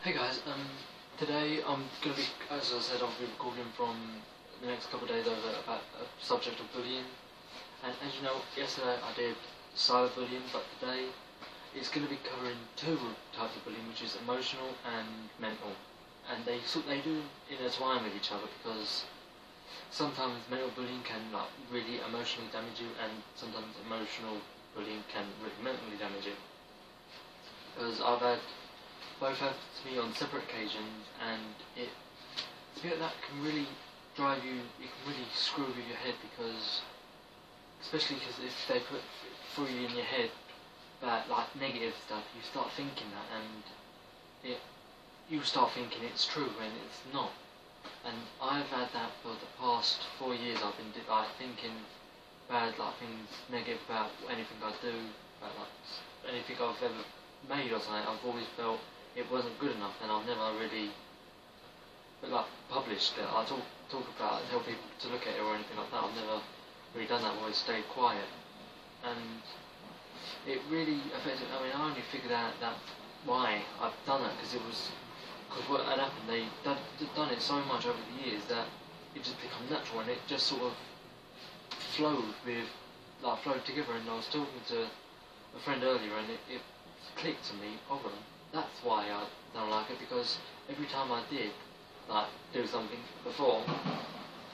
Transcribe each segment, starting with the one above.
Hey guys, today I'm going to be, as I said, I'll be recording from the next couple of days over about a subject of bullying. And as you know, yesterday I did cyberbullying, but today it's going to be covering two types of bullying, which is emotional and mental. And they do intertwine with each other because sometimes mental bullying can really emotionally damage you, and sometimes emotional bullying can really mentally damage you. Because I've had both happened to me on separate occasions, and it's a bit that can really drive you, it can really screw with your head, because especially because if they put through you in your head that negative stuff, you start thinking that, and you start thinking it's true when it's not. And I've had that for the past 4 years. I've been thinking bad things negative about anything I do, about anything I've ever made or something. I've always felt it wasn't good enough, and I've never really published it. I talk about it, tell people to look at it or anything like that. I've never really done that. I've always stayed quiet, and it really affected. I mean, I only figured out that why I've done that because what had happened. They'd done it so much over the years that it just become natural, and it just sort of flowed together. And I was talking to a friend earlier, and it clicked to me. That's why I don't like it, because every time I did do something before,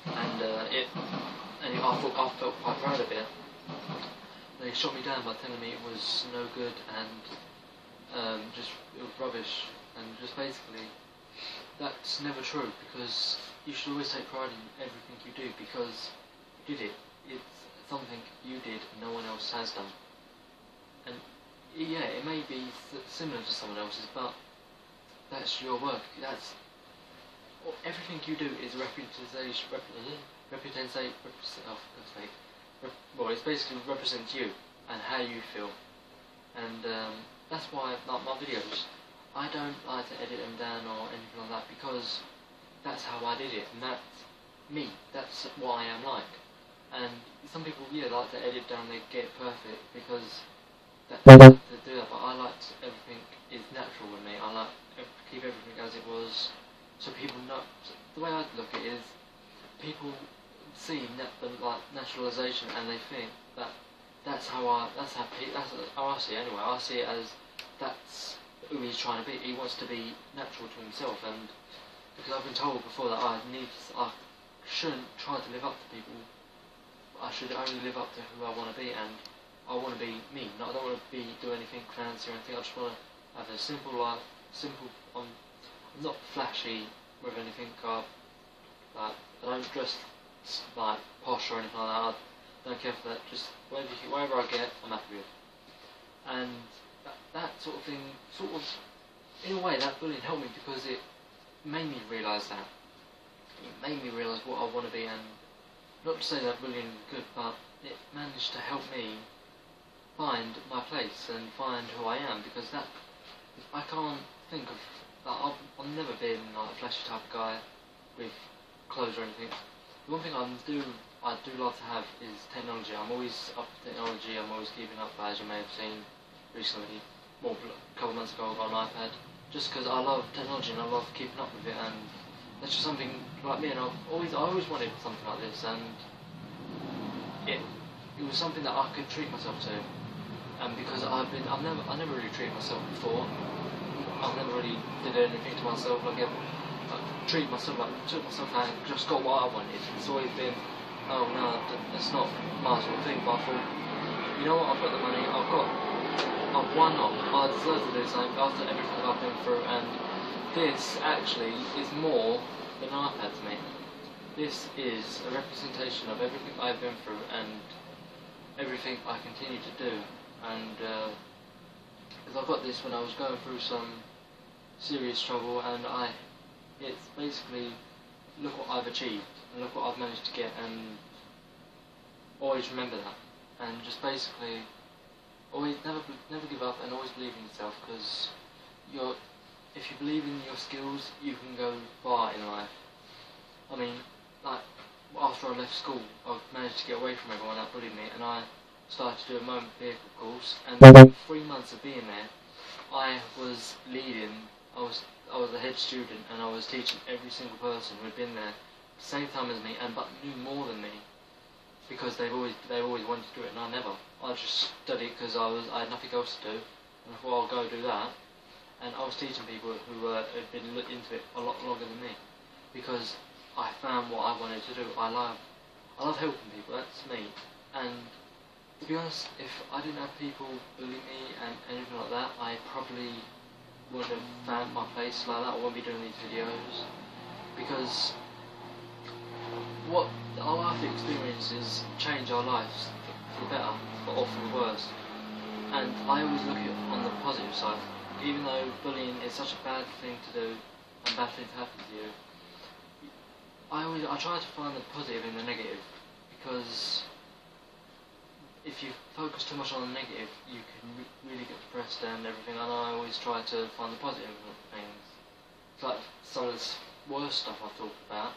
and I felt quite proud of it, they shot me down by telling me it was no good, and it was rubbish, and just basically that's never true, because you should always take pride in everything you do, because you did it. It's something you did and no one else has done. And yeah, it may be similar to someone else's, but that's your work. Everything you do is it basically represents you and how you feel. And that's why my videos, I don't like to edit them down or anything like that, because that's how I did it, and that's me. That's what I am like. And some people like to edit down, they get it perfect, because to do that, but I like everything is natural with me. I like to keep everything as it was, so people know. The way I look at it is, people see naturalisation, and they think that that's how I see it anyway. I see it as that's who he's trying to be. He wants to be natural to himself, and because I've been told before that I shouldn't try to live up to people. I should only live up to who I want to be, and I want to be me. I don't want to do anything fancy or anything. I just want to have a simple life. I'm not flashy with anything. I don't dress posh or anything like that. I don't care for that. Just whatever I get, I'm happy with. And that sort of thing, in a way, that bullying helped me, because it made me realise that. It made me realise what I want to be, and not to say that bullying is good, but it managed to help me find my place and find who I am, because I can't think of I've never been a flashy type of guy with clothes or anything. The one thing I do love to have is technology. I'm always up to technology. I'm always keeping up, as you may have seen recently. A couple of months ago I got an iPad, just because I love technology and I love keeping up with it, and that's just something like me. And I always wanted something like this, and it was something that I could treat myself to. And because I never really treated myself before. I never really did anything to myself, treat myself took myself out and just got what I wanted. It's always been, oh no, that's not my sort of thing. But I thought, you know what, I've got the money, why not? I deserve to do something after everything I've been through, and this actually is more than an iPad to me. This is a representation of everything I've been through and everything I continue to do. And because I got this when I was going through some serious trouble, and it's basically, look what I've achieved and look what I've managed to get, and always remember that, and just basically always never give up, and always believe in yourself, because if you believe in your skills, you can go far in life. I mean, after I left school, I've managed to get away from everyone that bullied me, and I started to do a motor vehicle course, and within 3 months of being there, I was leading I was the head student, and I was teaching every single person who had been there the same time as me, and but knew more than me, because they always wanted to do it, and I never. I just studied because I had nothing else to do, and I thought I'll go do that. And I was teaching people who had been into it a lot longer than me, because I found what I wanted to do. I love helping people. That's me. And to be honest, if I didn't have people bullying me and anything like that, I probably wouldn't have found my place like that. I wouldn't be doing these videos, because what our life experiences change our lives for the better or for the worse. And I always look at it on the positive side. Even though bullying is such a bad thing to do and bad thing to happen to you, I try to find the positive in the negative, because if you focus too much on the negative, you can really get depressed and everything. And I always try to find the positive in things. It's like some of this worst stuff I've talked about,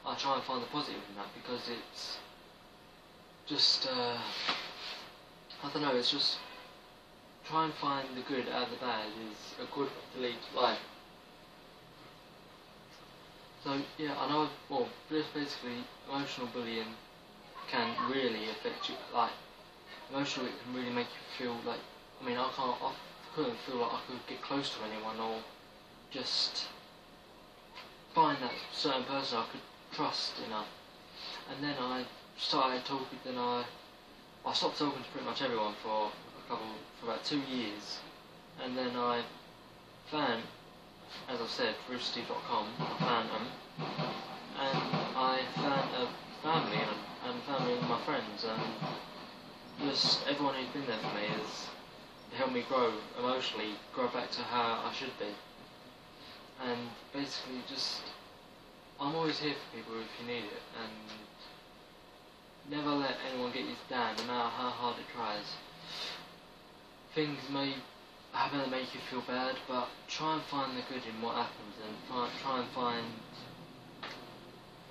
I try and find the positive in that, because it's just I don't know. It's just try and find the good out of the bad is a good way to lead life. So yeah, I know. Well, just basically, emotional bullying can really affect you. Like, emotionally, it can really make you feel like. I mean, I couldn't feel like I could get close to anyone, or just find that certain person I could trust enough. And then I started talking. Then I stopped talking to pretty much everyone for about 2 years, and then I found, as I said, roosterteeth.com. I found them, and I found a family, and family with my friends, and just everyone who's been there for me has helped me grow emotionally, grow back to how I should be. And basically, just I'm always here for people if you need it, and never let anyone get you down, no matter how hard it tries. Things may happen that make you feel bad, but try and find the good in what happens, and try and find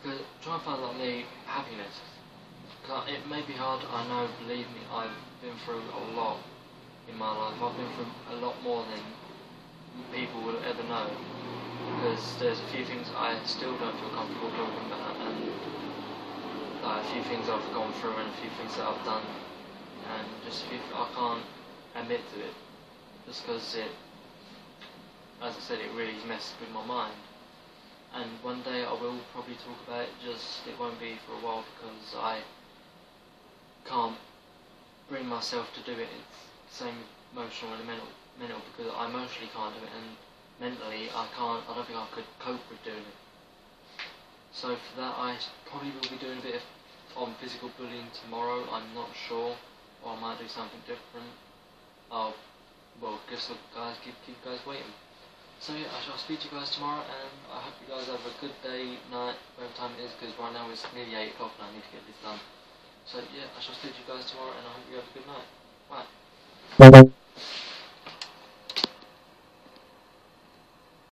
like the happiness. Cause it may be hard, I know, believe me, I've been through a lot in my life. I've been through a lot more than people will ever know, because there's a few things I still don't feel comfortable talking about, and a few things I've gone through, and a few things that I've done, and just I can't admit to it, just because it, as I said, it really messed with my mind. And one day I will probably talk about it, just it won't be for a while, because I can't bring myself to do it. It's the same emotional and mental, because I emotionally can't do it, and mentally I don't think I could cope with doing it. So for that, I probably will be doing a bit on physical bullying tomorrow. I'm not sure, or I might do something different. Well, guess the guys keep you guys waiting. So yeah, I shall speak to you guys tomorrow, and I hope you guys have a good day, night, whatever time it is, because right now it's nearly 8 o'clock and I need to get this done. So yeah, I shall speak to you guys tomorrow, and I hope you have a good night. Bye.